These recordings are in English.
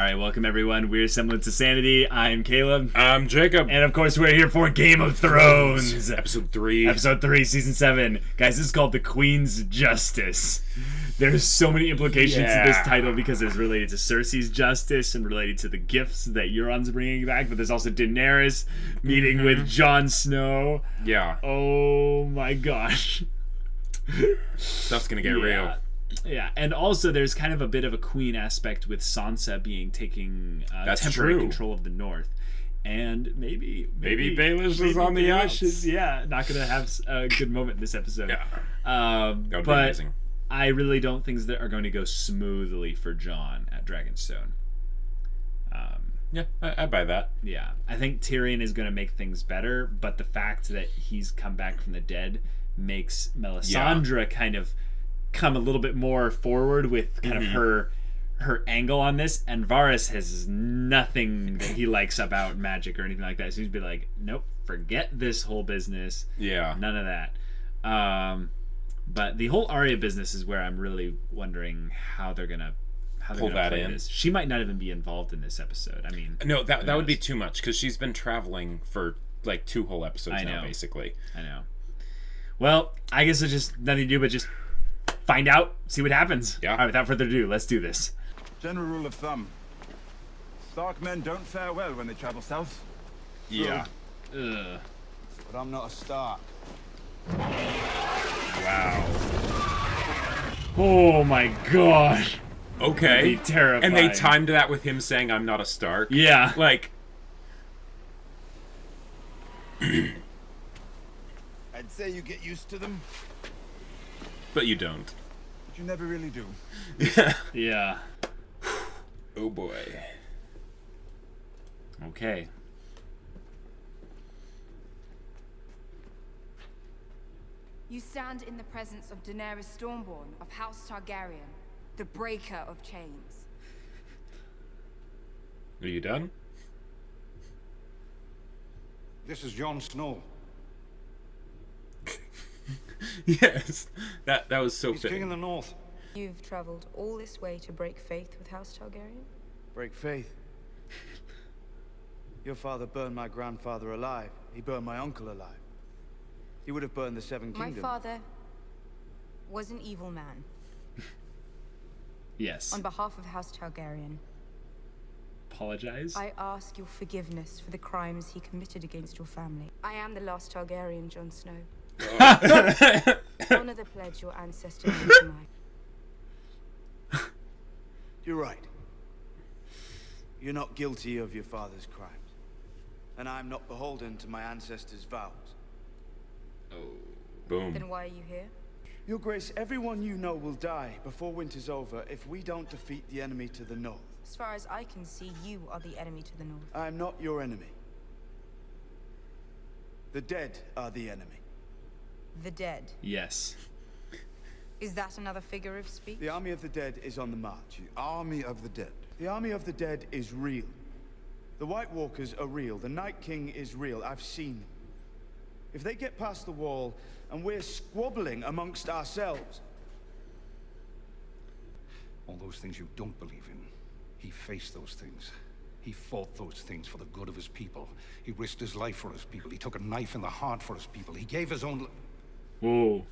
Alright, welcome everyone. We're Semblance of Sanity. I'm Caleb. I'm Jacob. And of course we're here for Game of Thrones. Episode 3. Episode 3, Season 7. Guys, this is called The Queen's Justice. There's so many implications to this title because it's related to Cersei's justice and related to the gifts that Euron's bringing back, but there's also Daenerys meeting with Jon Snow. Yeah. Oh my gosh. Stuff's gonna get real. Yeah, and also there's kind of a bit of a queen aspect with Sansa taking temporary control of the North, and maybe Baelish is on the outs. Yeah, not gonna have a good moment in this episode. Yeah, that would be amazing. I really don't think that are going to go smoothly for Jon at Dragonstone. Yeah, I buy that. Yeah, I think Tyrion is going to make things better, but the fact that he's come back from the dead makes Melisandre kind of come a little bit more forward with kind of her angle on this, and Varys has nothing that he likes about magic or anything like that. So he's be like, nope, forget this whole business. Yeah, none of that. But the whole Arya business is where I'm really wondering how they're gonna pull that in. This. She might not even be involved in this episode. I mean, no, that would be too much because she's been traveling for like 2 whole episodes now, basically. I know. Well, I guess there's just nothing to do but just find out, see what happens. Yeah. All right, without further ado, let's do this. General rule of thumb: Stark men don't fare well when they travel south. Yeah. But I'm not a Stark. Wow. Oh my gosh. Okay. That'd be terrifying. And they timed that with him saying, "I'm not a Stark." Yeah. Like. I'd say you get used to them. But you don't. But you never really do. Yeah. Oh boy. Okay. You stand in the presence of Daenerys Stormborn of House Targaryen, the breaker of chains. Are you done? This is Jon Snow. Yes. That was so He's fitting. king in the north. You've traveled all this way to break faith with House Targaryen? Break faith? Your father burned my grandfather alive. He burned my uncle alive. He would have burned the Seven Kingdoms. My father was an evil man. Yes. On behalf of House Targaryen, apologize. I ask your forgiveness for the crimes he committed against your family. I am the last Targaryen, Jon Snow. Honor the pledge your ancestors made to mine. You're right. You're not guilty of your father's crimes. And I'm not beholden to my ancestors' vows. Oh. Boom. Then why are you here? Your Grace, everyone you know will die before winter's over if we don't defeat the enemy to the north. As far as I can see, you are the enemy to the north. I'm not your enemy. The dead are the enemy. The dead. Yes. Is that another figure of speech? The army of the dead is on the march. The army of the dead. The army of the dead is real. The White Walkers are real. The Night King is real. I've seen them. If they get past the wall and we're squabbling amongst ourselves... All those things you don't believe in, he faced those things. He fought those things for the good of his people. He risked his life for his people. He took a knife in the heart for his people. He gave his own... Whoa.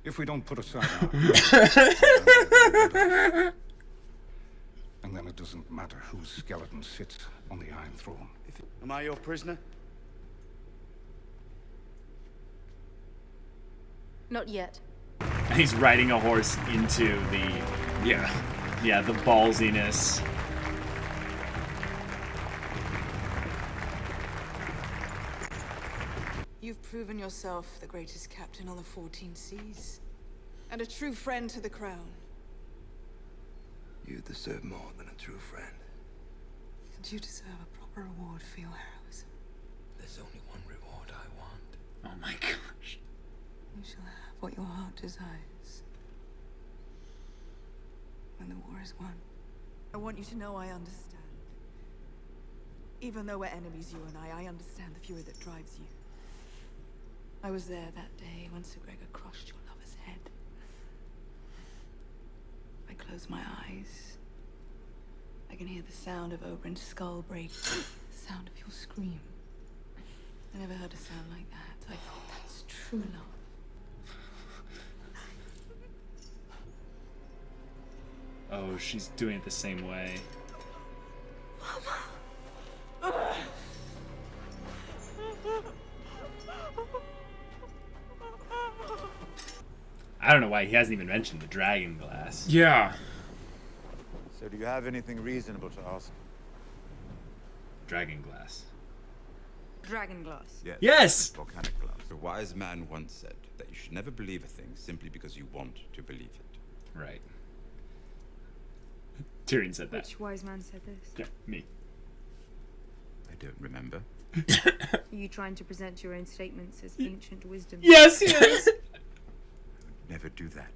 If we don't put aside our... and then it doesn't matter whose skeleton sits on the Iron Throne. Am I your prisoner? Not yet. And he's riding a horse into the... Yeah, the ballsiness. You've proven yourself the greatest captain on the 14 seas, and a true friend to the crown. You deserve more than a true friend. And you deserve a proper reward for your heroism. There's only one reward I want. Oh my gosh. You shall have what your heart desires. When the war is won. I want you to know I understand. Even though we're enemies, you and I understand the fury that drives you. I was there that day when Sir Gregor crushed your lover's head. close my eyes, I can hear the sound of Oberyn's skull break, the sound of your scream. I never heard a sound like that. I thought that's true love. Oh, she's doing it the same way. I don't know why he hasn't even mentioned the dragon glass. Yeah. So do you have anything reasonable to ask? Dragon glass. Dragon glass. Yes. Yes! Volcanic glass. A wise man once said that you should never believe a thing simply because you want to believe it. Right. Tyrion said that. Which wise man said this? Yeah, me. I don't remember. Are you trying to present your own statements as ancient wisdom? Yes, yes! Never do that.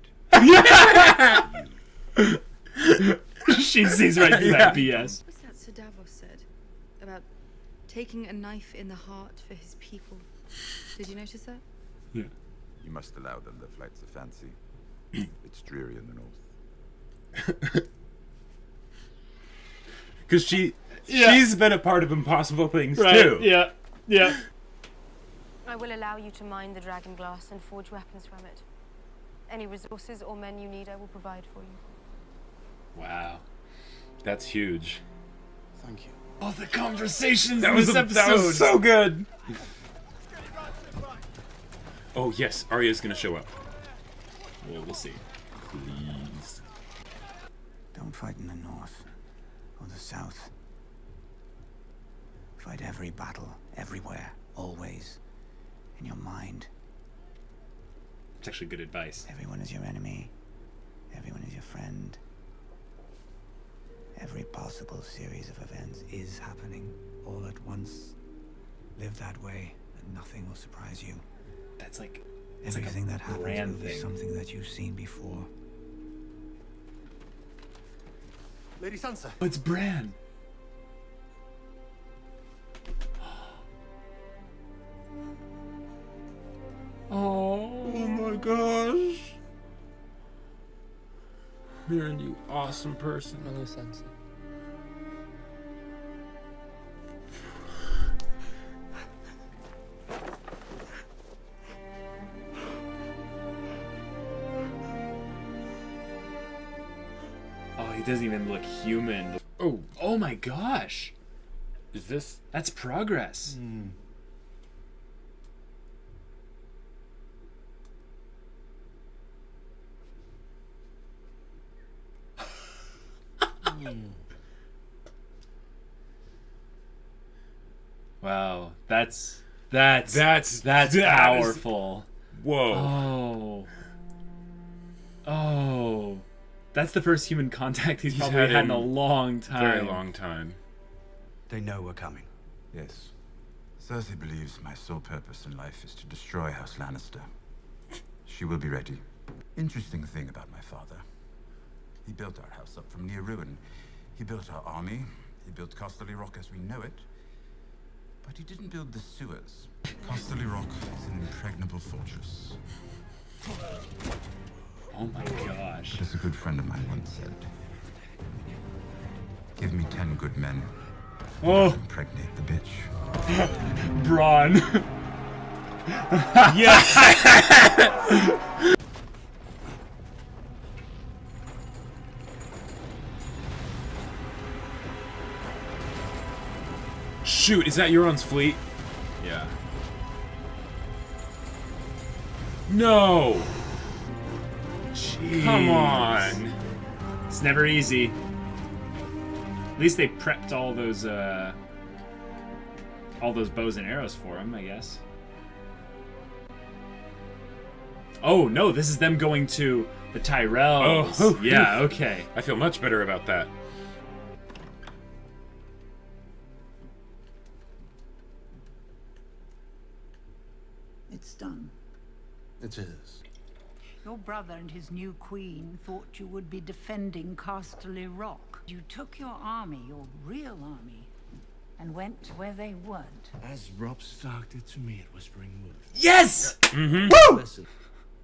She sees right through that BS. What's that Sir Davos said about taking a knife in the heart for his people? Did you notice that? Yeah. You must allow them their flights of fancy. It's dreary in the north. Because she's been a part of impossible things too. Yeah, yeah. I will allow you to mine the dragon glass and forge weapons from it. Any resources or men you need, I will provide for you. Wow. That's huge. Thank you. Oh, the conversations That in was this episode. That was so good. Oh yes, Arya's gonna show up. Well, we'll see. Please. Don't fight in the north or the south. Fight every battle, everywhere, always, in your mind. It's actually good advice. Everyone is your enemy. Everyone is your friend. Every possible series of events is happening all at once. Live that way, and nothing will surprise you. That's like Everything that happens Bran will be thing. something that you've seen before. Lady Sansa. Oh, it's Bran. Oh my gosh. Mirren, you awesome person. Hello, Sansa. Oh, he doesn't even look human. Oh my gosh. Is this? That's progress. Wow, that's powerful. Whoa. Oh, that's the first human contact he's probably had in a long time. Very long time. They know we're coming. Yes. Cersei believes my sole purpose in life is to destroy House Lannister. She will be ready. Interesting thing about my father. He built our house up from near ruin. He built our army. He built Casterly Rock as we know it. But he didn't build the sewers. Casterly Rock is an impregnable fortress. Oh my gosh. But as a good friend of mine once said, give me 10 good men. Oh, Impregnate the bitch. Braun. Yeah. Shoot, is that Euron's fleet? Yeah. No. Jeez. Come on. It's never easy. At least they prepped all those bows and arrows for him, I guess. Oh no, this is them going to the Tyrells. Oh, yeah, okay. I feel much better about that. It's done. It is. Your brother and his new queen thought you would be defending Casterly Rock. You took your army, your real army, and went to where they weren't. As Robb Stark did to me at Whispering Wood. Yes! Mm-hmm. Woo!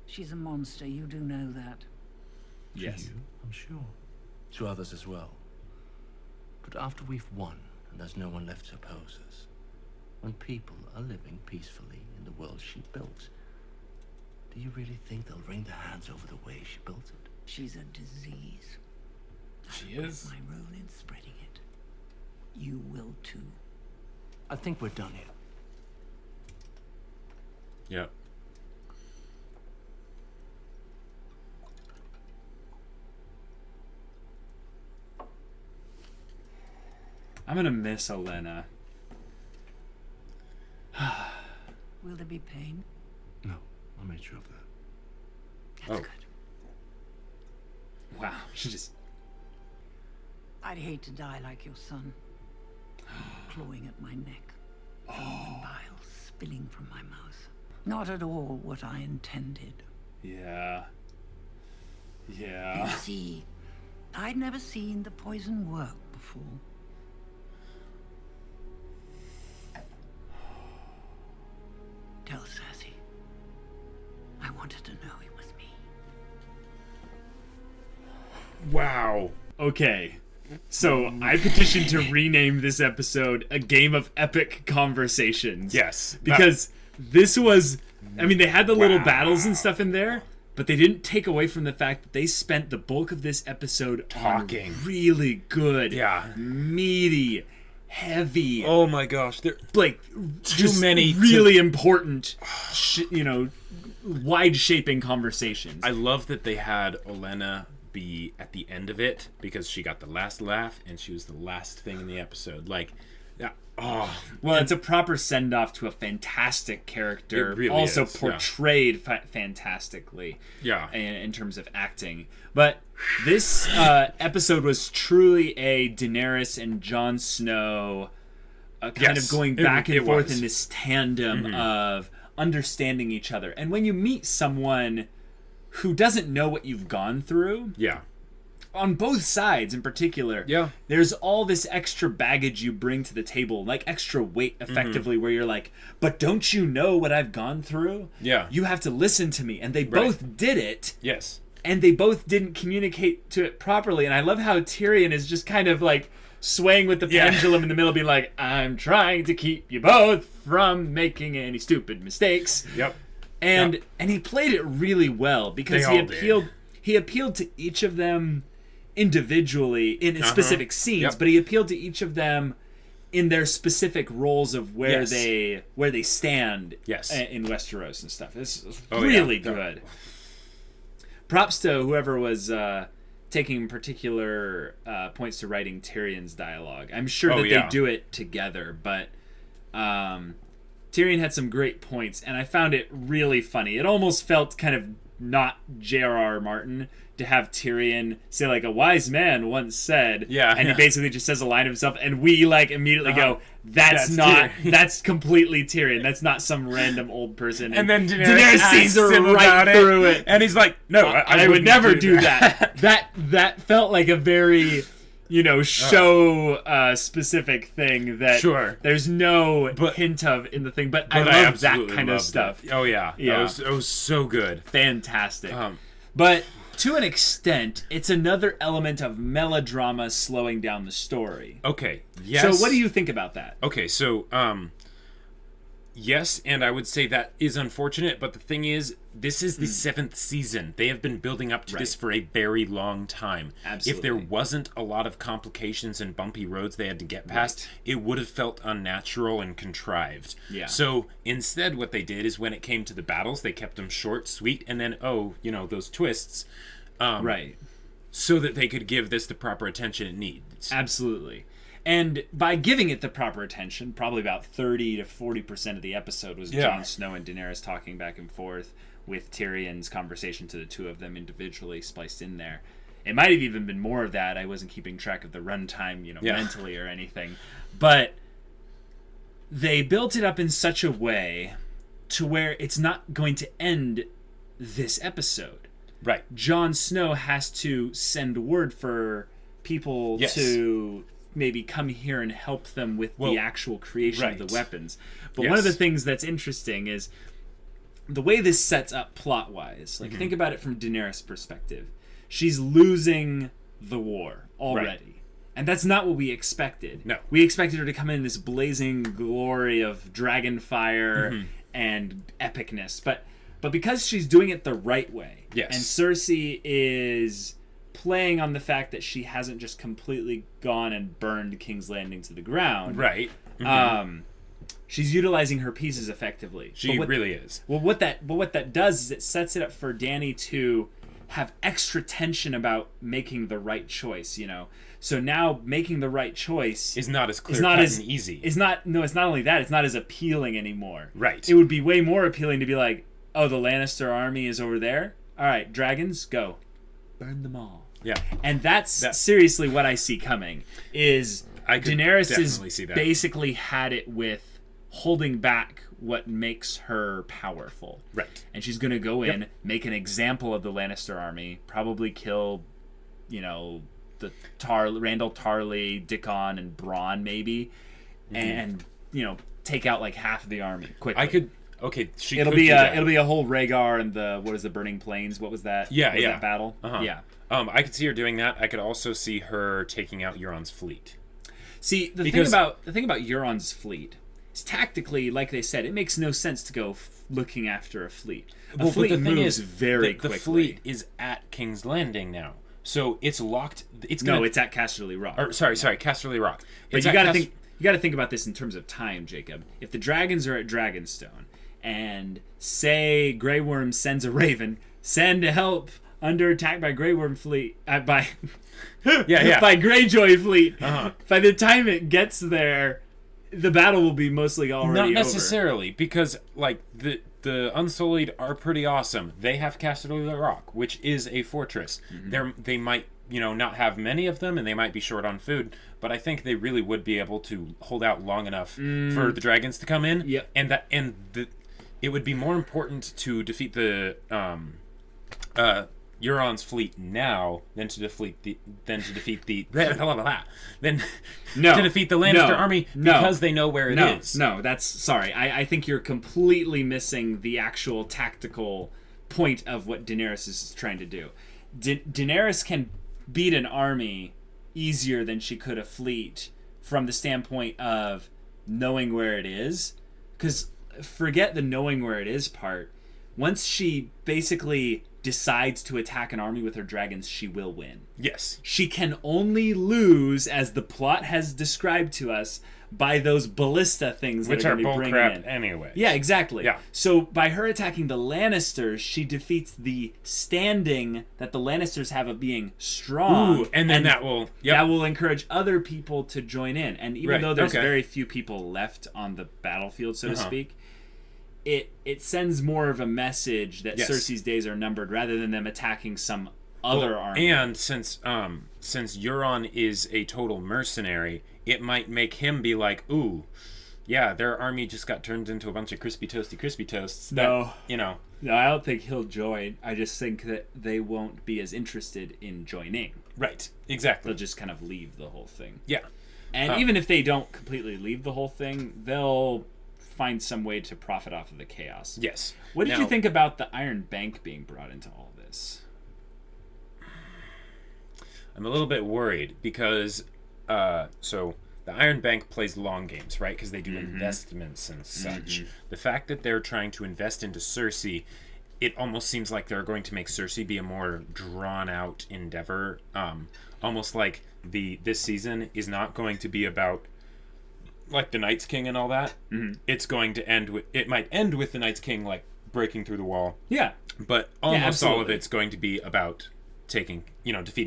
She's a monster, you do know that. Yes. I'm sure. to others as well. But after we've won and there's no one left to oppose us, when people are living peacefully in the world she built, do you really think they'll wring their hands over the way she built it? She's a disease. She is. My role in spreading it. You will too. I think we're done here. Yep. I'm gonna miss Olenna. Will there be pain? No, I made sure of that. That's good. Wow, she just... I'd hate to die like your son. Clawing at my neck. Foam and bile spilling from my mouth. Not at all what I intended. Yeah. Yeah. You see, I'd never seen the poison work before. Tell Cersei. I wanted to know it was me. Wow. Okay. So I petitioned to rename this episode A Game of Epic Conversations. Yes. Because this was... I mean, they had the little battles and stuff in there, but they didn't take away from the fact that they spent the bulk of this episode talking. On really good, meaty, heavy... Oh my gosh. There like, too many... really important, wide-shaping conversations. I love that they had Olenna be at the end of it because she got the last laugh and she was the last thing in the episode. Like, well, it's a proper send-off to a fantastic character, it really also is, portrayed fantastically. Yeah, in terms of acting. But this episode was truly a Daenerys and Jon Snow kind of going back and forth in this tandem of understanding each other. And when you meet someone who doesn't know what you've gone through, on both sides in particular, there's all this extra baggage you bring to the table, like extra weight effectively, where you're like, but don't you know what I've gone through? You have to listen to me. And they both did it. Yes. And they both didn't communicate to it properly. And I love how Tyrion is just kind of like swaying with the pendulum in the middle, being like, I'm trying to keep you both from making any stupid mistakes. And he played it really well because he appealed to each of them individually in specific scenes, but he appealed to each of them in their specific roles of where they stand in Westeros and stuff. This is really good. Props to whoever was taking particular points to writing Tyrion's dialogue. I'm sure that they do it together, but Tyrion had some great points, and I found it really funny. It almost felt kind of not J.R.R. Martin to have Tyrion say, like, a wise man once said, and he basically just says a line himself, and we, like, immediately go, that's completely Tyrion. That's not some random old person. And then Daenerys sees her right through it. And he's like, no, I would never do that. That felt like a very... show specific thing that there's no hint of in the thing, but I love that kind of stuff. It was so good. Fantastic. But to an extent, it's another element of melodrama slowing down the story. Okay, yes. So what do you think about that? Okay, so, yes, and I would say that is unfortunate, but the thing is, this is the 7th season. They have been building up to this for a very long time. Absolutely. If there wasn't a lot of complications and bumpy roads they had to get past, it would have felt unnatural and contrived. So instead what they did is when it came to the battles, they kept them short, sweet, and then, those twists. So that they could give this the proper attention it needs. Absolutely. And by giving it the proper attention, probably about 30 to 40% of the episode was Jon Snow and Daenerys talking back and forth with Tyrion's conversation to the two of them individually spliced in there. It might have even been more of that. I wasn't keeping track of the runtime, mentally or anything. But they built it up in such a way to where it's not going to end this episode. Right. Jon Snow has to send word for people to maybe come here and help them with the actual creation of the weapons. But one of the things that's interesting is the way this sets up plot-wise. Like, think about it from Daenerys' perspective. She's losing the war already. Right. And that's not what we expected. No. We expected her to come in this blazing glory of dragon fire and epicness. But because she's doing it the right way, yes. and Cersei is playing on the fact that she hasn't just completely gone and burned King's Landing to the ground. Right. She's utilizing her pieces effectively. She really is. Well, what that does is it sets it up for Dany to have extra tension about making the right choice, you know. So now making the right choice is not as clear-cut and easy. It's not only that, it's not as appealing anymore. Right. It would be way more appealing to be like, oh, the Lannister army is over there? All right, dragons, go. Burn them all. Yeah. And that's seriously what I see coming, is Daenerys has basically had it with holding back what makes her powerful. Right. And she's going to go in, make an example of the Lannister army, probably kill, you know, the Randall Tarly, Dickon, and Bronn maybe, and, you know, take out like half of the army quickly. It'll be a whole Rhaegar and the Burning Plains. What was that? That battle? Yeah. I could see her doing that. I could also see her taking out Euron's fleet. See, the thing about Euron's fleet is tactically, like they said, it makes no sense to go looking after a fleet. A fleet but the thing moves is, very quickly. The fleet is at King's Landing now, so it's locked. It's at Casterly Rock. Casterly Rock. But you got to think about this in terms of time, Jacob. If the dragons are at Dragonstone, and say Grey Worm sends a raven, send help under attack by Grey Worm fleet by Greyjoy fleet. By the time it gets there, the battle will be mostly already over. Not necessarily, because like the Unsullied are pretty awesome. They have Casterly Rock, which is a fortress. They might, you know, not have many of them, and they might be short on food, but I think they really would be able to hold out long enough for the dragons to come in. Yep. It would be more important to defeat the Euron's fleet now than to defeat the Lannister army because they know where it is. No, that's sorry. I think you're completely missing the actual tactical point of what Daenerys is trying to do. Daenerys can beat an army easier than she could a fleet from the standpoint of knowing where it is, because forget the knowing where it is part. Once she basically decides to attack an army with her dragons, she will win. Yes. She can only lose, as the plot has described to us, by those ballista things which that are going to be bullcrap anyway. Yeah, exactly. Yeah. So by her attacking the Lannisters, she defeats the standing that the Lannisters have of being strong. Ooh, and then that will encourage other people to join in. And even though there's very few people left on the battlefield, so to speak, it sends more of a message that Cersei's days are numbered rather than them attacking some other army. And since Euron is a total mercenary, it might make him be like, ooh, yeah, their army just got turned into a bunch of crispy toasts. No, No, I don't think he'll join. I just think that they won't be as interested in joining. Right, exactly. They'll just kind of leave the whole thing. Yeah. And even if they don't completely leave the whole thing, they'll find some way to profit off of the chaos. Yes. What did you think about the Iron Bank being brought into all this? I'm a little bit worried because so the Iron Bank plays long games, right? Because they do investments and such. The fact that they're trying to invest into Cersei, it almost seems like they're going to make Cersei be a more drawn out endeavor. Almost like this season is not going to be about like the Night's King and all that. It's going to end with, it might end with the Night's King like breaking through the wall. Yeah. But almost all of it's going to be about defeating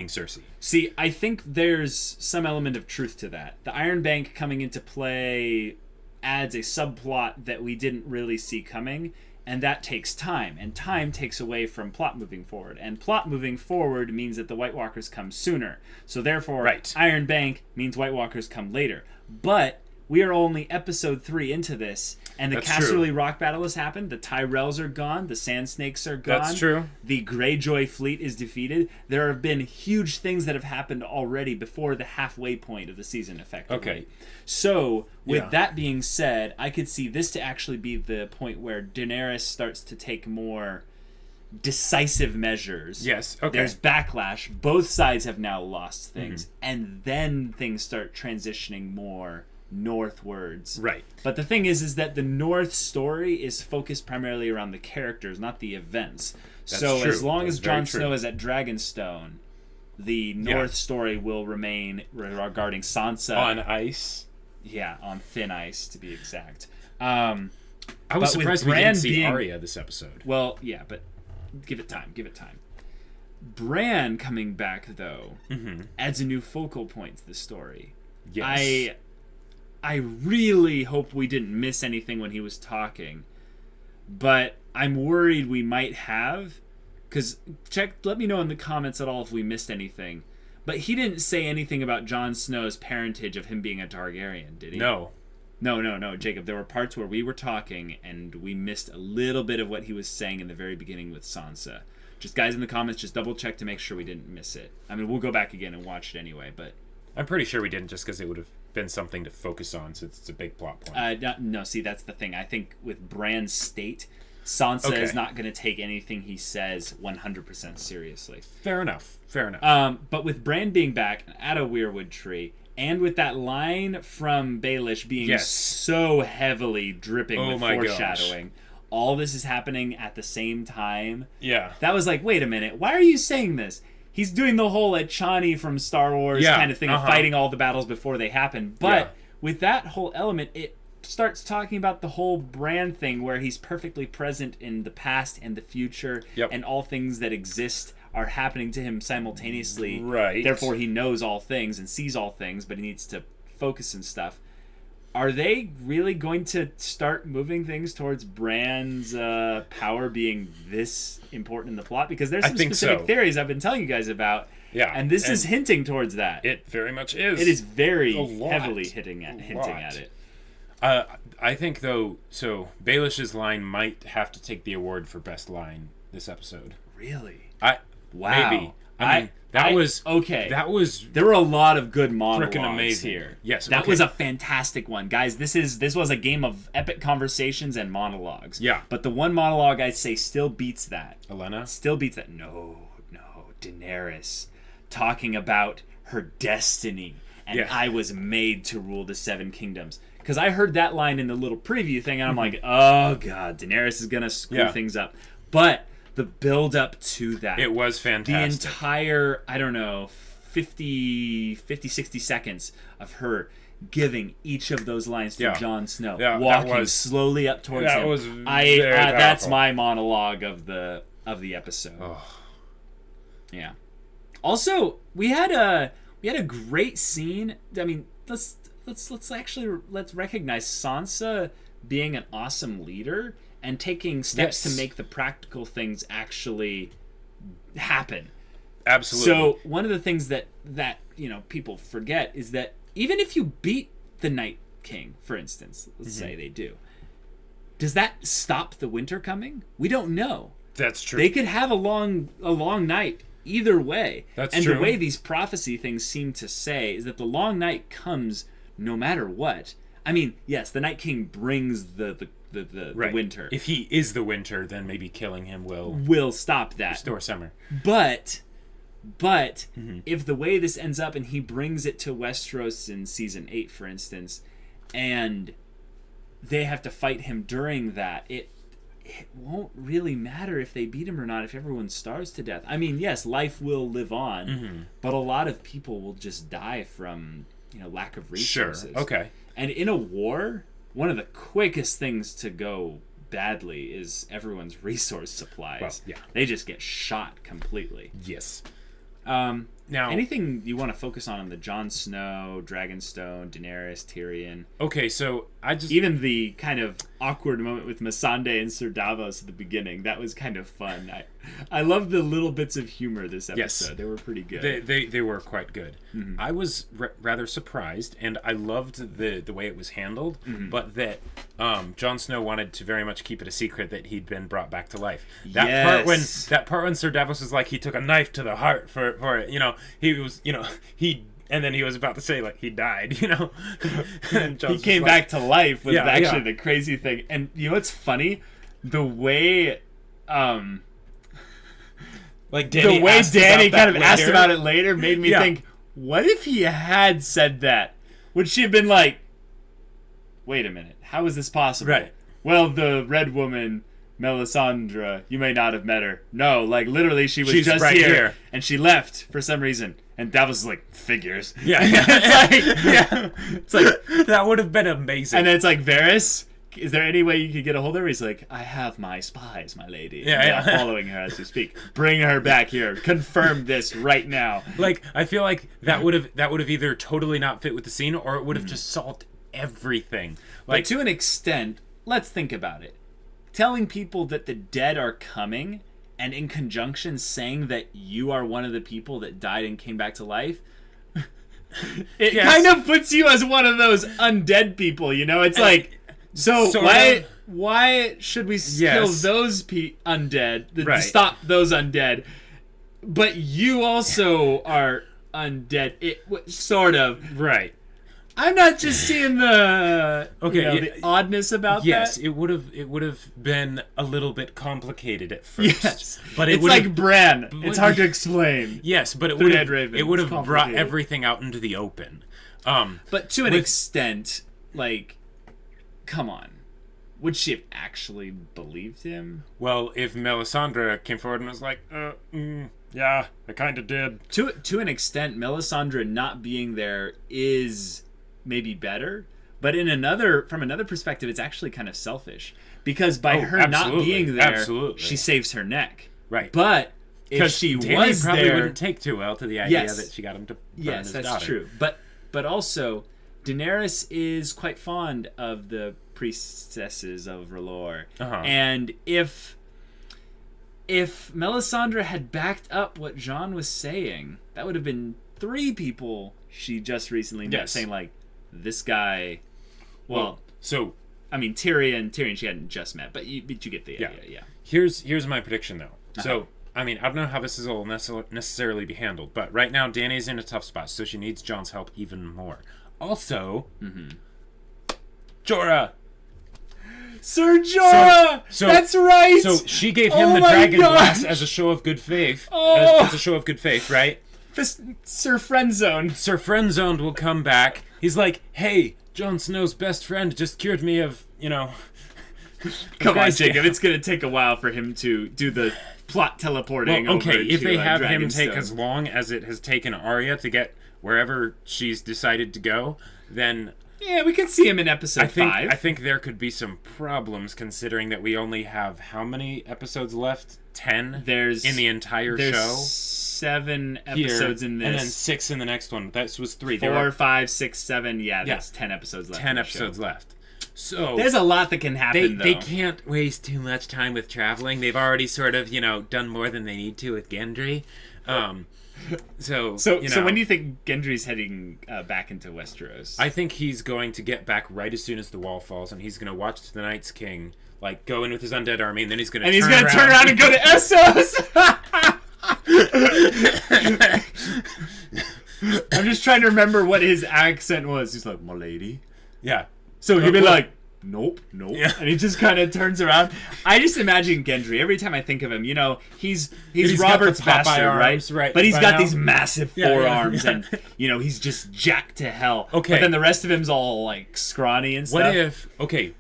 Cersei. See, I think there's some element of truth to that. The Iron Bank coming into play adds a subplot that we didn't really see coming, and that takes time, and time takes away from plot moving forward, and plot moving forward means that the White Walkers come sooner. So therefore, Iron Bank means White Walkers come later. But we are only episode 3 into this, and the Casterly Rock battle has happened. The Tyrells are gone. The Sand Snakes are gone. That's true. The Greyjoy fleet is defeated. There have been huge things that have happened already before the halfway point of the season, effectively. Okay. So, with that being said, I could see this to actually be the point where Daenerys starts to take more decisive measures. Yes, okay. There's backlash. Both sides have now lost things. And then things start transitioning more northwards. Right. But the thing is that the North story is focused primarily around the characters, not the events. That's so true. as long That's as Jon very Snow true. is at Dragonstone, the North story will remain regarding Sansa. On ice. Yeah, on thin ice, to be exact. I was surprised we didn't see Arya this episode. Well, yeah, but give it time. Bran coming back, though, adds a new focal point to the story. Yes. I really hope we didn't miss anything when he was talking, but I'm worried we might have, because let me know in the comments at all if we missed anything. But he didn't say anything about Jon Snow's parentage of him being a Targaryen, did he? No, Jacob. There were parts where we were talking and we missed a little bit of what he was saying in the very beginning with Sansa. Just guys in the comments, just double check to make sure we didn't miss it. I mean, we'll go back again and watch it anyway, but I'm pretty sure we didn't, just because it would have been something to focus on, since it's a big plot point. No, see, that's the thing. I think with Bran's state, Sansa is not going to take anything he says 100% seriously. Fair enough. But with Bran being back at a Weirwood tree, and with that line from Baelish being so heavily dripping with foreshadowing, all this is happening at the same time. Yeah. That was like, wait a minute, why are you saying this? He's doing the whole Chani from Star Wars kind of thing of fighting all the battles before they happen. But with that whole element, it starts talking about the whole Bran thing where he's perfectly present in the past and the future, and all things that exist are happening to him simultaneously. Right. Therefore, he knows all things and sees all things, but he needs to focus and stuff. Are they really going to start moving things towards Bran's power being this important in the plot? Because there's some specific theories I've been telling you guys about. Yeah, and this is hinting towards that. It very much is. It is very heavily hinting at it. I think, though, so Baelish's line might have to take the award for best line this episode. Really? Wow. Maybe. I mean, that was okay. That was. There were a lot of good monologues amazing here. Yes, that was a fantastic one, guys. This was a game of epic conversations and monologues. Yeah. But the one monologue I'd say still beats that. Olenna? Still beats that. No, Daenerys talking about her destiny and I was made to rule the Seven Kingdoms. Because I heard that line in the little preview thing, and I'm like, oh god, Daenerys is gonna screw things up. But the build up to that, it was fantastic. The entire 50-60 seconds of her giving each of those lines to Jon Snow, walking slowly up towards him. Was that's my monologue of the episode. Yeah. Also, we had a great scene. I mean, let's recognize Sansa being an awesome leader and taking steps to make the practical things actually happen. Absolutely. So one of the things that people forget is that even if you beat the Night King, for instance, let's say they do, does that stop the winter coming? We don't know. That's true. They could have a long night either way. That's true. And the way these prophecy things seem to say is that the long night comes no matter what. I mean, yes, the Night King brings the winter. If he is the winter, then maybe killing him will stop that. Restore summer. But if the way this ends up and he brings it to Westeros in season 8, for instance, and they have to fight him during that, it won't really matter if they beat him or not if everyone starves to death. I mean, yes, life will live on, but a lot of people will just die from lack of resources. Sure. Okay. And in a war, one of the quickest things to go badly is everyone's resource supplies. Well, yeah. They just get shot completely. Yes. Now, anything you want to focus on the Jon Snow, Dragonstone, Daenerys, Tyrion? Okay, so even the kind of awkward moment with Missandei and Sir Davos at the beginning, that was kind of fun. I love the little bits of humor this episode. Yes. They were pretty good. They were quite good. Mm-hmm. I was rather surprised, and I loved the way it was handled, but that Jon Snow wanted to very much keep it a secret that he'd been brought back to life. That part when Sir Davos was like, he took a knife to the heart for it, he was, and then he was about to say, like, he died, And he came back to life was actually the crazy thing. And what's funny? The way Like the way Dany kind of asked later. about it later made me think, what if he had said that? Would she have been like, wait a minute, how is this possible? Right. Well, the red woman, Melisandre, you may not have met her. No, like literally she's just right here and she left for some reason. And Davos is like, figures. Yeah. It's like that would have been amazing. And then it's like, Varys, is there any way you could get a hold of her? He's like, I have my spies, my lady. Yeah. Following her as we speak. Bring her back here. Confirm this right now. Like, I feel like that would have either totally not fit with the scene, or it would have just solved everything. Like, but to an extent, let's think about it. Telling people that the dead are coming, and in conjunction saying that you are one of the people that died and came back to life, it kind of puts you as one of those undead people, you know? It's like, so why should we kill those undead, to stop those undead, but you also are undead, sort of. Right. I'm not just seeing the the oddness about that. Yes, it would have been a little bit complicated at first. Yes, but it's like Bran. It's hard to explain. Yes, but it would have brought everything out into the open. But to an extent, like, come on, would she have actually believed him? Well, if Melisandre came forward and was like, yeah, I kind of did. To an extent, Melisandre not being there is maybe better, but from another perspective, it's actually kind of selfish, because by her not being there, she saves her neck. Right. But if she Dany was probably there, wouldn't take too well to the idea that she got him to burn his daughter. That's true. But also, Daenerys is quite fond of the priestesses of R'hllor, and if Melisandre had backed up what Jon was saying, that would have been 3 people she just recently met saying, like, this guy. Well, so I mean, Tyrion she hadn't just met, but you get the idea. Yeah. Here's my prediction though. So I mean, I don't know how this will necessarily be handled, but right now Dany's in a tough spot, so she needs Jon's help even more. Also, Jorah. Sir Jorah! That's right! So she gave him the dragon glass as a show of good faith. As a show of good faith, right? Sir Friendzone. Sir Friendzone will come back. He's like, hey, Jon Snow's best friend just cured me of, Come on, Jacob. It's going to take a while for him to do the plot teleporting. Well, okay, if they have him Dragonstone. take as long as it has taken Arya to get wherever she's decided to go, then... Yeah, we could see him in episode 5. I think there could be some problems, considering that we only have how many episodes left? 10 in the entire show? 7 episodes in this. And then 6 in the next one. That was 3. 4, 5, 6, 7. Yeah, there's 10 episodes left. 10 episodes left. So there's a lot that can happen, They can't waste too much time with traveling. They've already sort of, done more than they need to with Gendry. So when do you think Gendry's heading back into Westeros? I think he's going to get back right as soon as the wall falls, and he's going to watch the Night's King go in with his undead army, and then he's going to turn around and go to Essos. I'm just trying to remember what his accent was. He's like, "My lady." Yeah. So he'd be like, nope. Yeah. And he just kind of turns around. I just imagine Gendry. Every time I think of him, he's Robert's bastard, right? But he's got these massive forearms, and he's just jacked to hell. Okay. But then the rest of him's all scrawny and stuff.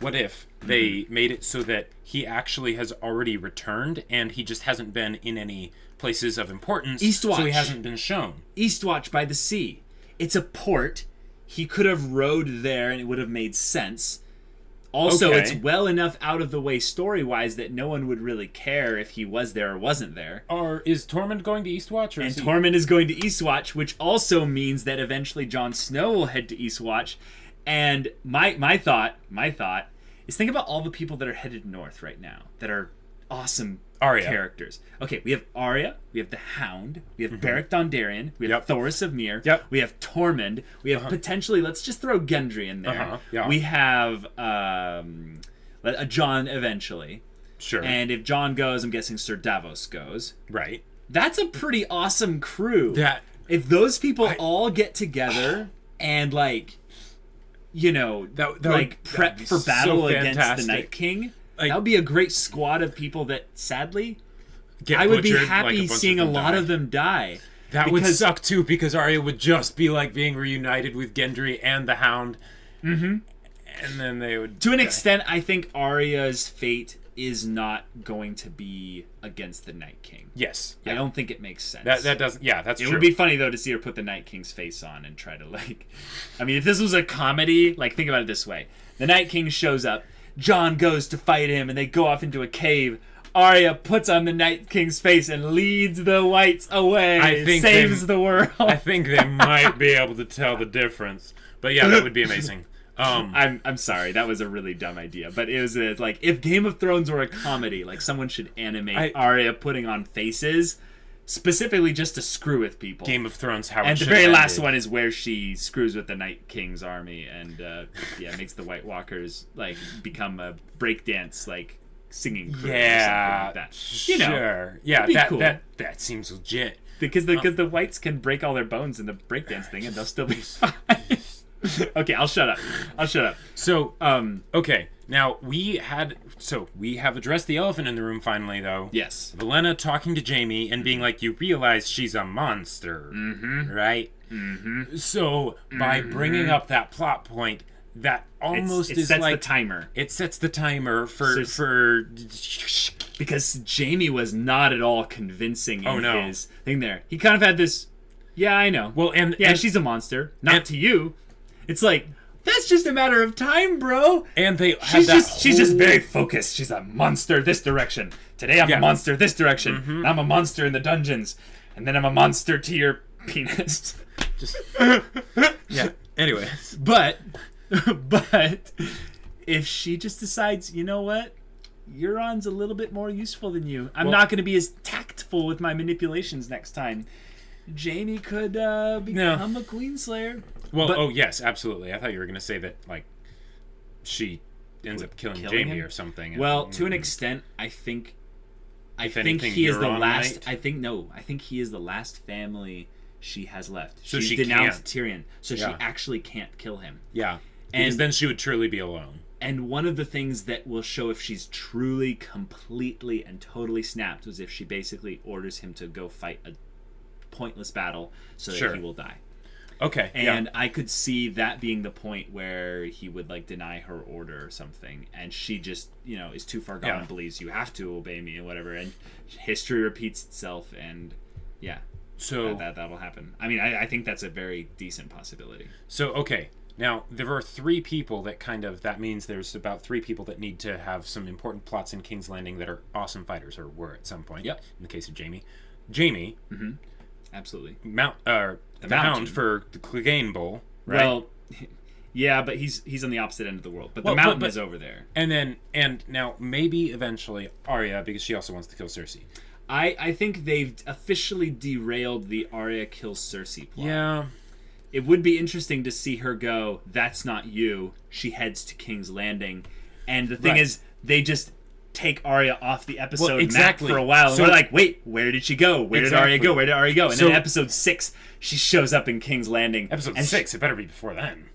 What if they made it so that he actually has already returned, and he just hasn't been in any places of importance, Eastwatch. So he hasn't been shown. Eastwatch by the sea. It's a port. He could have rowed there, and it would have made sense. Also, it's well enough out of the way story-wise that no one would really care if he was there or wasn't there. Or is Tormund going to Eastwatch? Tormund is going to Eastwatch, which also means that eventually Jon Snow will head to Eastwatch. And my thought is, think about all the people that are headed north right now that are awesome characters. Okay, we have Arya, we have the Hound, we have Beric Dondarrion, we have Thoros of Myr, we have Tormund, we have potentially, let's just throw Gendry in there. We have a Jon eventually. Sure. And if Jon goes, I'm guessing Sir Davos goes. Right. That's a pretty awesome crew. If those people all get together and prep for battle against the Night King, that would be a great squad of people that, sadly, get I would be butchered, happy like seeing a lot of them die. That would suck too, because Arya would just be like being reunited with Gendry and the Hound. Mm-hmm. And then they would... To an extent, I think Arya's fate is not going to be against the Night King. Yes. I don't think it makes sense. That doesn't... Yeah, that's true. It would be funny, though, to see her put the Night King's face on and try to, like... I mean, if this was a comedy, like, think about it this way. The Night King shows up, Jon goes to fight him, and they go off into a cave. Arya puts on the Night King's face and leads the whites away. Saves the world. I think they might be able to tell the difference. But yeah, that would be amazing. I'm sorry, that was a really dumb idea. But it was like, if Game of Thrones were a comedy, like someone should animate Arya putting on faces, specifically just to screw with people. Game of Thrones, how it and the very last one is where she screws with the Night King's army and makes the White Walkers like become a breakdance like singing crew or something like that. You know, sure. Yeah, cool. that seems legit. Because the whites can break all their bones in the breakdance thing and they'll still be fine. Okay, I'll shut up. So, okay. Now, we have addressed the elephant in the room finally, though. Yes. Olenna talking to Jaime and being like, you realize she's a monster, right? Mm-hmm. So, by bringing up that plot point, that almost it sets the timer. It sets the timer for... Because Jaime was not at all convincing in his thing there. He kind of had this, yeah, I know. Well, and she's a monster. Not to you. It's like, that's just a matter of time, bro. And she's just very focused. She's a monster this direction. Today I'm a monster this direction. Mm-hmm. I'm a monster in the dungeons. And then I'm a monster to your penis. Just yeah. Anyway. But if she just decides, you know what? Euron's a little bit more useful than you. I'm not going to be as tactful with my manipulations next time. Jaime could become a Queenslayer. Well, yes, absolutely. I thought you were going to say that, like, she ends up killing Jaime or something. Well, to an extent, I think he is the last. I think he is the last family she has left. So she denounced Tyrion, so she Yeah. actually can't kill him. Yeah, because then she would truly be alone. And one of the things that will show if she's truly, completely, and totally snapped was if she basically orders him to go fight a pointless battle so that he will die. Okay. And I could see that being the point where he would like deny her order or something, and she just, is too far gone and believes you have to obey me and whatever, and history repeats itself, and so that'll happen. I mean, I think that's a very decent possibility. So okay, now there are three people that means there's about three people that need to have some important plots in King's Landing that are awesome fighters, or were at some point. Yep. In the case of Jaime. Mm-hmm. Absolutely. The Hound for the Clegane Bowl, right? Well, yeah, but he's on the opposite end of the world. But the Mountain is over there. And now maybe eventually Arya, because she also wants to kill Cersei. I think they've officially derailed the Arya kills Cersei plot. Yeah. It would be interesting to see her go, that's not you. She heads to King's Landing. And the thing is, they just take Arya off the episode map for a while, and we're like, wait, where did she go? Where did Arya go? Where did Arya go? And then episode 6, she shows up in King's Landing. Episode 6, it better be before then.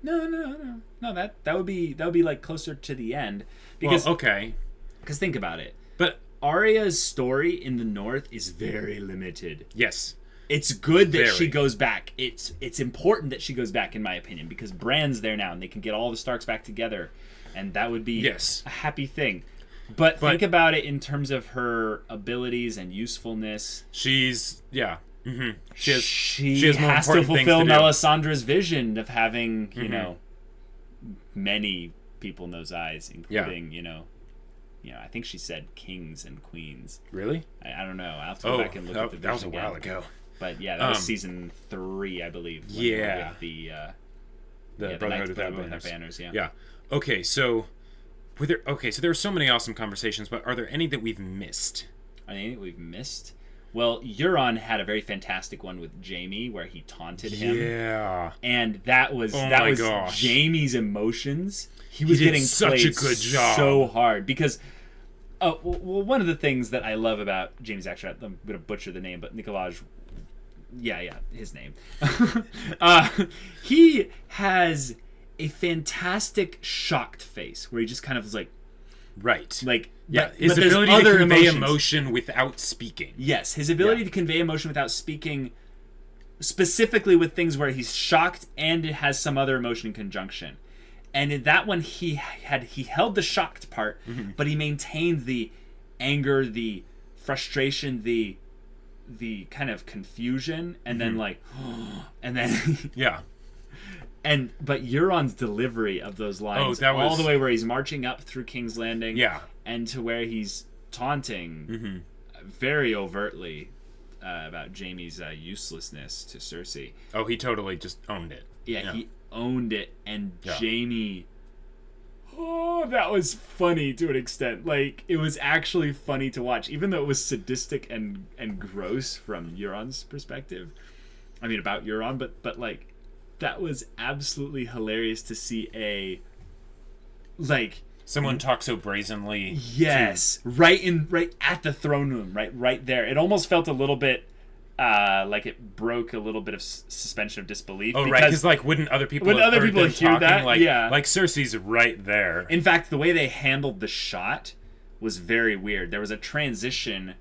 No. That would be like closer to the end. Because because think about it. But Arya's story in the North is very limited. Yes. It's good that she goes back. It's important that she goes back, in my opinion, because Bran's there now, and they can get all the Starks back together, and that would be a happy thing. But think about it in terms of her abilities and usefulness. She's Mm-hmm. She has to fulfill Melisandre's vision of having many people in those eyes, including I think she said kings and queens. Really? I don't know. I'll have to go back and look at the vision. That was a while ago. But that was season 3, I believe. Yeah. The Brotherhood without banners. Yeah. Okay, so there are so many awesome conversations, but are there any that we've missed? Any that we've missed? Well, Euron had a very fantastic one with Jaime where he taunted him. Yeah. And that was Jaime's emotions. He was getting getting such a good job. So hard because one of the things that I love about Jaime's actor, I'm going to butcher the name, but Nikolaj, his name. He has a fantastic shocked face where he just kind of is like, Right. Like, yeah, but, his but ability there's to other convey emotions. emotion without speaking. Yes, his ability to convey emotion without speaking, specifically with things where he's shocked and it has some other emotion in conjunction. And in that one, he held the shocked part, but he maintained the anger, the frustration, the kind of confusion, and then like, and then yeah. But Euron's delivery of those lines, all the way where he's marching up through King's Landing, and to where he's taunting very overtly about Jaime's uselessness to Cersei. Oh, he totally just owned it. Yeah, he owned it, and Jaime... Oh, that was funny to an extent. Like, it was actually funny to watch, even though it was sadistic and gross from Euron's perspective. I mean, about Euron, but like, that was absolutely hilarious to see someone talk so brazenly. Yes, right at the throne room, right there. It almost felt a little bit like it broke a little bit of suspension of disbelief. Oh, right, because like wouldn't other people hear that? Like, like Cersei's right there. In fact, the way they handled the shot was very weird. There was a transition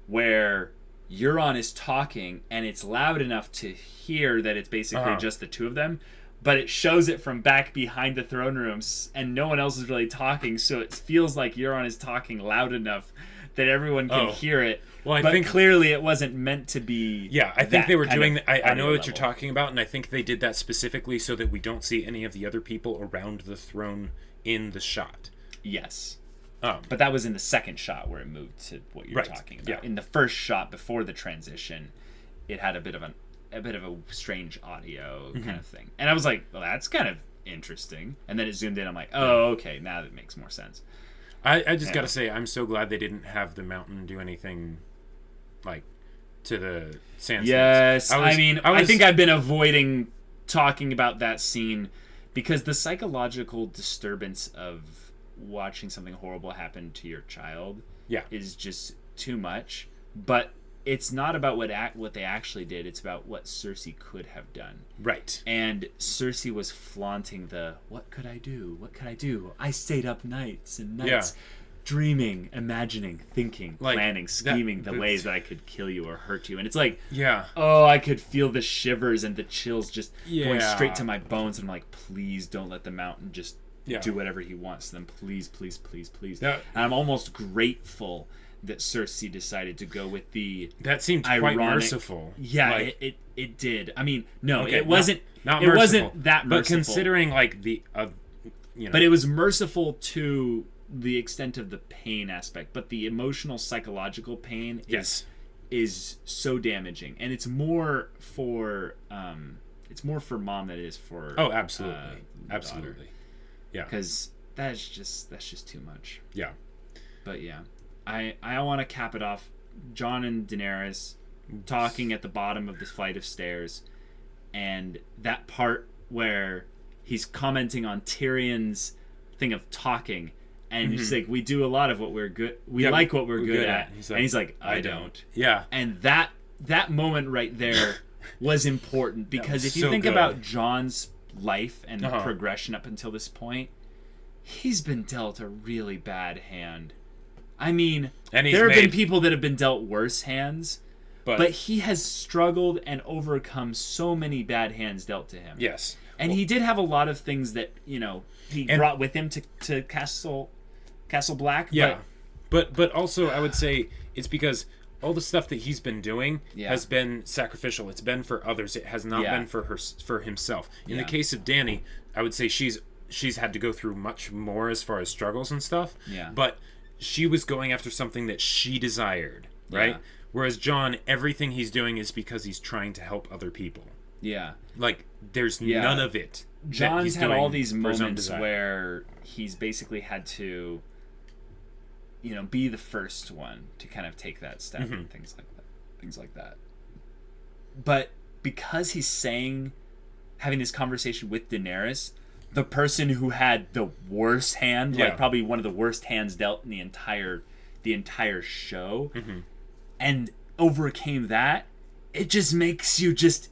where Euron is talking and it's loud enough to hear that it's basically just the two of them, but it shows it from back behind the throne rooms and no one else is really talking, so it feels like Euron is talking loud enough that everyone can hear it. Well, but clearly it wasn't meant to be. Yeah, I think they were doing. I know what you're talking about, and I think they did that specifically so that we don't see any of the other people around the throne in the shot. Yes. But that was in the second shot where it moved to what you're talking about. Yeah. In the first shot before the transition, it had a bit of a strange audio kind of thing, and I was like, well, that's kind of interesting. And then it zoomed in. I'm like, oh, okay, now that makes more sense. I just gotta say, I'm so glad they didn't have the mountain do anything like to the sand. Yes, I think I've been avoiding talking about that scene because the psychological disturbance of watching something horrible happen to your child is just too much. But it's not about what they actually did, it's about what Cersei could have done. Right. And Cersei was flaunting what could I do? What could I do? I stayed up nights and nights dreaming, imagining, thinking, planning, scheming the ways that I could kill you or hurt you. And it's like, oh, I could feel the shivers and the chills just going straight to my bones. And I'm like, please don't let the mountain just do whatever he wants to them. Please, please, please, please. And I'm almost grateful that Cersei decided to go with that seemed quite merciful. Yeah, it did. I mean, no, okay, it wasn't. Not it merciful, wasn't that merciful. But considering like but it was merciful to the extent of the pain aspect. But the emotional, psychological pain is so damaging, and it's more for mom than it is for absolutely. Daughter. Yeah, because that's just too much. Yeah, but yeah. I want to cap it off. Jon and Daenerys talking at the bottom of this flight of stairs, and that part where he's commenting on Tyrion's thing of talking, and he's like, "We do a lot of what we're good. We like what we're good at." And he's like, "I don't." Yeah. And that moment right there was important because if you think about Jon's life and progression up until this point, he's been dealt a really bad hand. I mean, there have been people that have been dealt worse hands, but he has struggled and overcome so many bad hands dealt to him. Yes. And he did have a lot of things that, he brought with him to Castle Black. Yeah. But also, I would say it's because all the stuff that he's been doing has been sacrificial. It's been for others. It has not been for himself. In the case of Dany, I would say she's had to go through much more as far as struggles and stuff. Yeah. But she was going after something that she desired, right? Yeah. Whereas Jon, everything he's doing is because he's trying to help other people. Yeah. Like, there's none of it. Jon's had all these moments where he's basically had to, be the first one to kind of take that step and things like that. But because he's having this conversation with Daenerys, the person who had the worst hand, like probably one of the worst hands dealt in the entire show, and overcame that, it just makes you just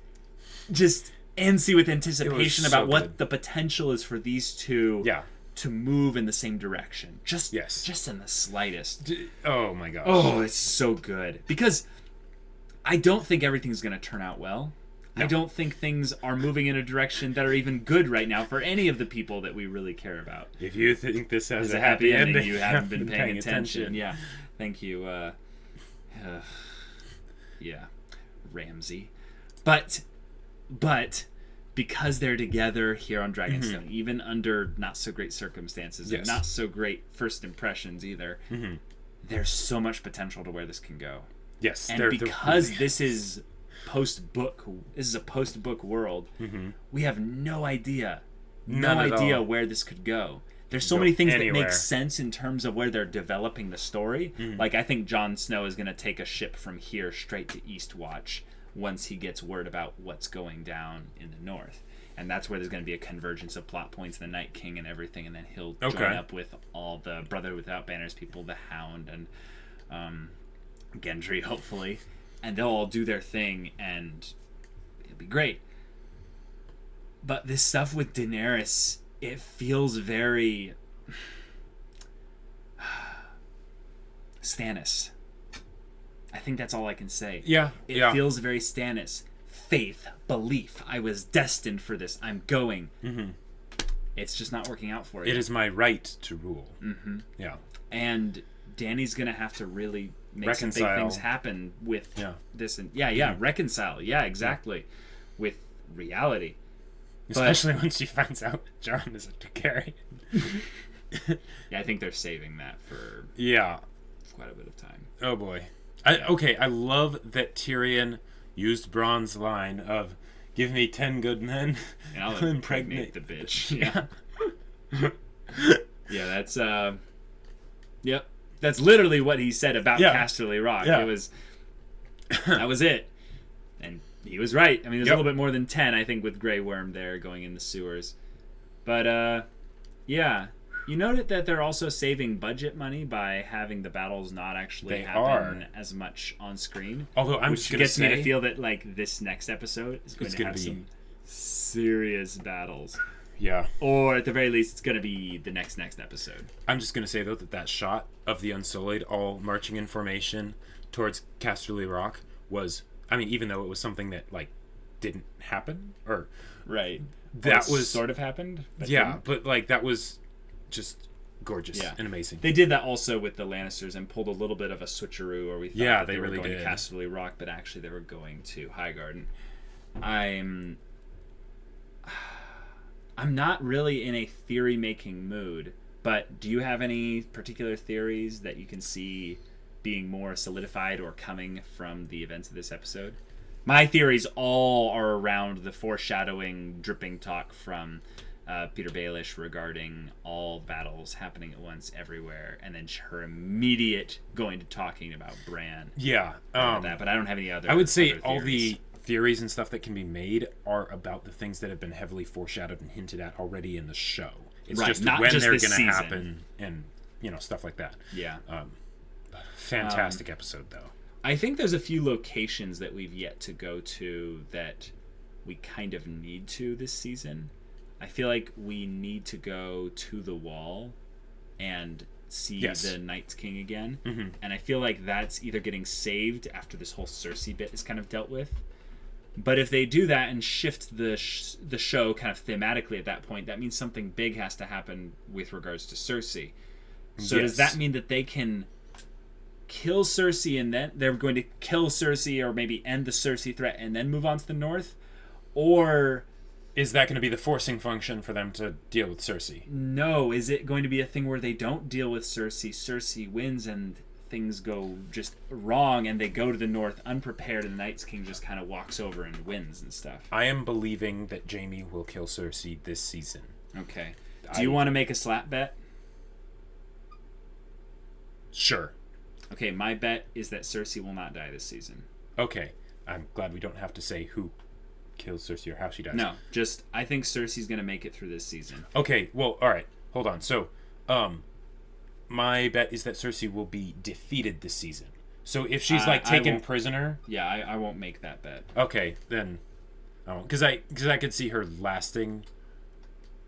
antsy with anticipation about what the potential is for these two to move in the same direction. Just in the slightest. Oh my gosh. Oh, it's so good. Because I don't think everything's going to turn out well. No. I don't think things are moving in a direction that are even good right now for any of the people that we really care about. If you think this has a happy ending, you haven't been paying attention. Yeah. Thank you. Yeah. Ramsay. But because they're together here on Dragonstone, even under not so great circumstances and not so great first impressions either, there's so much potential to where this can go. Yes. And because this is a post-book world, we have no idea where this could go. There's so many things that make sense in terms of where they're developing the story. Like, I think Jon Snow is going to take a ship from here straight to Eastwatch once he gets word about what's going down in the north. And that's where there's going to be a convergence of plot points, the Night King and everything, and then he'll join up with all the Brotherhood Without Banners people, the Hound and Gendry, hopefully. And they'll all do their thing, and it'll be great. But this stuff with Daenerys, it feels very Stannis. I think that's all I can say. Yeah. It feels very Stannis. Faith, belief. I was destined for this. I'm going. It's just not working out for you. It is my right to rule. Yeah. And Dany's going to have to really make some big things happen with this. And reconcile. Yeah, exactly. With reality. Especially when she finds out that Jon is a Targaryen. Yeah, I think they're saving that for quite a bit of time. Oh boy. I love that Tyrion used Bronn's line of, "Give me 10 good men, and I'll impregnate the bitch." Yeah, that's yep. That's literally what he said about Casterly Rock. It was that was it. And he was right. I mean, there's a little bit more than 10, I think, with Grey Worm there going in the sewers. But yeah. You noted that they're also saving budget money by having the battles not actually happen as much on screen. Although I'm just going to say, gets me to feel that like this next episode is going to have some serious battles. Yeah. Or at the very least, it's going to be the next episode. I'm just going to say though that shot of the Unsullied all marching in formation towards Casterly Rock was, I mean, even though it was something that like didn't happen, or that was sort of happened. But like that was just gorgeous and amazing. They did that also with the Lannisters and pulled a little bit of a switcheroo, or we thought that they were really going to Casterly Rock, but actually they were going to Highgarden. I'm not really in a theory-making mood, but do you have any particular theories that you can see being more solidified or coming from the events of this episode? My theories all are around the foreshadowing, dripping talk from Peter Baelish regarding all battles happening at once everywhere, and then her immediate going to talking about Bran. That, but I don't have any other. I would say all the theories and stuff that can be made are about the things that have been heavily foreshadowed and hinted at already in the show. It's just when they're going to happen, and stuff like that. Yeah. Fantastic episode though. I think there's a few locations that we've yet to go to that we kind of need to this season. I feel like we need to go to the Wall and see the Night's King again. And I feel like that's either getting saved after this whole Cersei bit is kind of dealt with. But if they do that and shift the show kind of thematically at that point, that means something big has to happen with regards to Cersei. So does that mean that they can kill Cersei and then they're going to kill Cersei, or maybe end the Cersei threat and then move on to the north? Or is that going to be the forcing function for them to deal with Cersei? No. Is it going to be a thing where they don't deal with Cersei, Cersei wins, and things go just wrong, and they go to the north unprepared, and the Night's King just kind of walks over and wins and stuff? I am believing that Jaime will kill Cersei this season. Okay. Do you want to make a slap bet? Sure. Okay, my bet is that Cersei will not die this season. Okay. I'm glad we don't have to say who kills Cersei or how she dies. No, just I think Cersei's going to make it through this season. Okay, well, all right. Hold on. So, my bet is that Cersei will be defeated this season. So if she's taken prisoner, I won't make that bet. Okay, then I won't, because I could see her lasting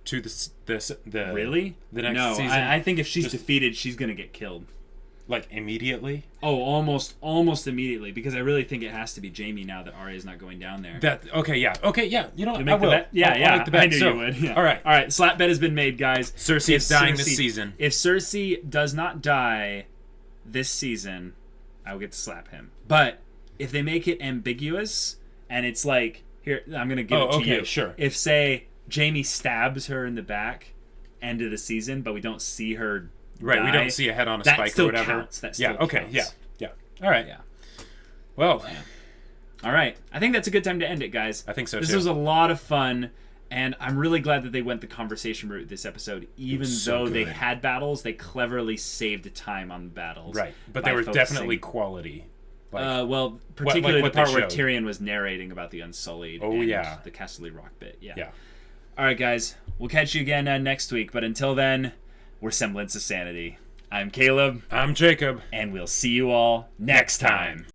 to the really the next no, season. I think if she's defeated, she's gonna get killed. Like immediately? Oh, almost immediately, because I really think it has to be Jaime now that Arya's not going down there. Okay, yeah. You know what? I will. Yeah, I'll make the bet. I knew you would. Yeah. All right. Slap bet has been made, guys. Cersei is dying this season. If Cersei does not die this season, I will get to slap him. But if they make it ambiguous and it's like, here, I'm gonna give it to you. Sure. If say Jaime stabs her in the back end of the season, but we don't see her. Right, we don't see a head on a spike or whatever. Counts. That still okay, counts. yeah. All right. Yeah. Well. All right. I think that's a good time to end it, guys. I think so, This too. was a lot of fun, and I'm really glad that they went the conversation route this episode. Even though they had battles, they cleverly saved time on the battles. Right, but they were definitely quality. Well, particularly what the part where showed. Tyrion was narrating about the Unsullied and the Casterly Rock bit. Yeah. All right, guys. We'll catch you again next week, but until then, we're Semblance of Sanity. I'm Caleb. I'm Jacob. And we'll see you all next time.